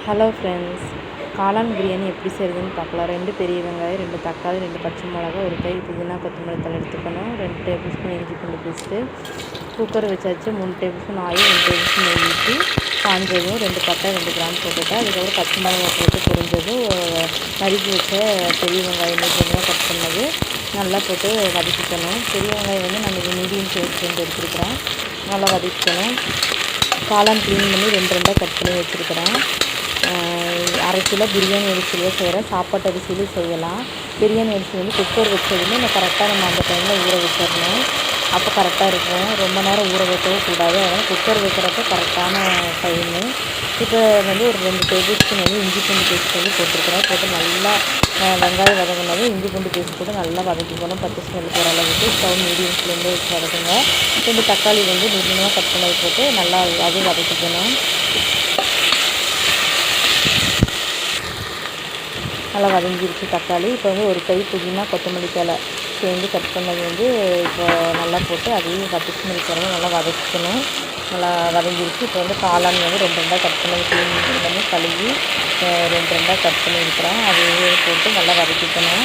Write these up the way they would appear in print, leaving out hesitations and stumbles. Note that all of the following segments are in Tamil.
ஹலோ ஃப்ரெண்ட்ஸ், காளான் பிரியாணி எப்படி செய்கிறதுன்னு பார்க்கலாம். 2 பெரிய வெங்காயம், 2 தக்காளி, 2 பச்சை மிளகா, ஒரு கை புதினா கொத்தமல்லி தழை எடுத்துக்கணும். 2 டேபிள் ஸ்பூன் இஞ்சி பூண்டு பேஸ்ட்டு. குக்கர் வச்சாச்சு. 3 table spoon oil, 2 table spoon நெய் ஊற்றி காஞ்சதும் 2 பட்டை 2 கிராம் போட்டுவிட்டேன். அதுக்கப்புறம் பச்சை மிளகா போட்டு பொரிஞ்சதும் நறுக்கி வச்ச பெரிய வெங்காயம் மீடியமாக கட் பண்ணது நல்லா போட்டு வதக்கிக்கணும். பெரிய வெங்காயம் வந்து நான் மீடியம் சைஸ் எடுத்துருக்கிறேன். நல்லா வதக்கிக்கணும். காளான் க்ளீன் பண்ணி 2 கட் பண்ணி வச்சுருக்கிறேன். 1/2 கிலோ பிரியாணி அரிசியில் செய்கிறேன். சாப்பாட்டு அரிசியிலையும் செய்யலாம். பிரியாணி அரிசி வந்து குக்கர் வச்சதுமே கரெக்டாக நம்ம அந்த டைமில் ஊற வச்சிடணும். அப்போ கரெக்டாக இருக்கும். ரொம்ப நேரம் ஊற வைக்கவும் கூடாது. அதனால் குக்கர் வைக்கிறப்ப கரெக்டான டைமு. இப்போ வந்து ஒரு 2 டேபிள் ஸ்பூன் வந்து இஞ்சி பூண்டு பேஸ்ட் வந்து போட்டிருக்கிறேன். போட்டு நல்லா வெங்காயம் வதங்கினதும் இஞ்சி பூண்டு பேஸ்ட் போட்டு நல்லா வதக்கிக்கணும். பச்சை ஸ்மெல் போகிற அளவுக்கு ஸ்டவ் மீடியம் ஃப்ளேமில் வச்சு வதக்குங்க. 2 தக்காளி வந்து மீடியமாக கட் பண்ணது போட்டு நல்லா அதுவும் வதக்கிக்கணும். நல்லா வதங்கிருச்சு தக்காளி. இப்போ வந்து ஒரு கை புதினா கொத்தமல்லி தழை சேர்ந்து கட் பண்ணது வந்து இப்போ நல்லா போட்டு அதையும் பச்சை ஸ்மெல் போகிறத நல்லா வதக்கிக்கணும். நல்லா வதங்கிருச்சு. இப்போ வந்து காளான் வந்து 2 கட் பண்ணது க்ளீன் பண்ணி கழுவி 2 கட் பண்ணியிருக்கிறேன். அதையே போட்டு நல்லா வதக்கிக்கணும்.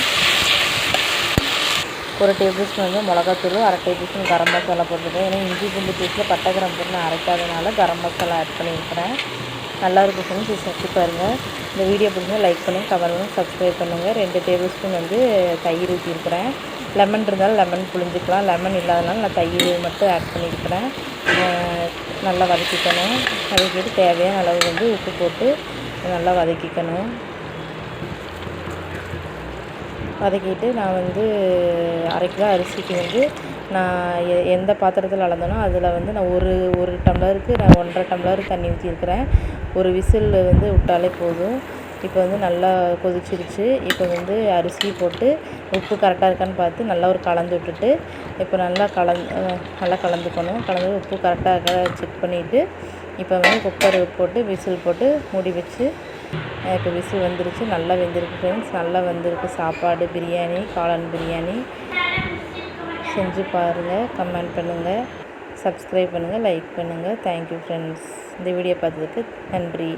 ஒரு டேபிள் ஸ்பூன் வந்து மிளகாத்தூள், 1/2 டேபிள் ஸ்பூன் கரம் மசாலா போட்டுருக்கேன். ஏன்னா இஞ்சி பூண்டு பேஸ்ட்டில் பட்டை கிராம்பு போட்டு நான் அரைக்காதனால கரம் மசாலா ஆட் பண்ணியிருக்கிறேன். நல்லாயிருக்கும் ஃப்ரெண்ட்ஸ், இது செஞ்சு பாருங்கள். இந்த வீடியோ பிடிச்சா லைக் பண்ணுங்கள், கமெண்ட் பண்ணுங்கள், சப்ஸ்கிரைப் பண்ணுங்கள். 2 டேபிள் ஸ்பூன் வந்து தயிர் ஊற்றிருக்கிறேன். லெமன் இருந்தாலும் லெமன் புழிஞ்சிக்கலாம். லெமன் இல்லாதனால நான் தயிர் மட்டும் ஆட் பண்ணியிருக்கிறேன். நல்லா வதக்கிக்கணும். வதக்கிட்டு தேவையான அளவு வந்து உப்பு போட்டு நல்லா வதக்கிக்கணும். வதக்கிட்டு நான் வந்து 1/2 கிலோ அரிசிக்கு வந்து நான் எந்த பாத்திரத்தில் அளந்தனோ அதில் வந்து நான் ஒரு டம்ளருக்கு நான் 1.5 டம்ளர் தண்ணி ஊற்றிருக்கிறேன். ஒரு விசில் வந்து விட்டாலே போதும். இப்போ வந்து நல்லா கொதிச்சிருச்சு. இப்போ வந்து அரிசி போட்டு உப்பு கரெக்டாக இருக்கான்னு பார்த்து நல்லா ஒரு கலந்து விட்டுட்டு இப்போ நல்லா கலந்துக்கணும். கலந்து உப்பு கரெக்டாக இருக்கா செக் பண்ணிவிட்டு இப்போ வந்து குக்கர் போட்டு விசில் போட்டு மூடி வச்சு இப்போ விசில் வந்துருச்சு. நல்லா வெந்திருக்கு ஃப்ரெண்ட்ஸ். நல்லா வந்திருக்கு சாப்பாடு பிரியாணி, காளான் பிரியாணி. செஞ்சு பாருங்கள், கமெண்ட் பண்ணுங்கள், சப்ஸ்கிரைப் பண்ணுங்கள், லைக் பண்ணுங்கள். Thank you friends. இந்த வீடியோ பார்த்ததுக்கு நன்றி.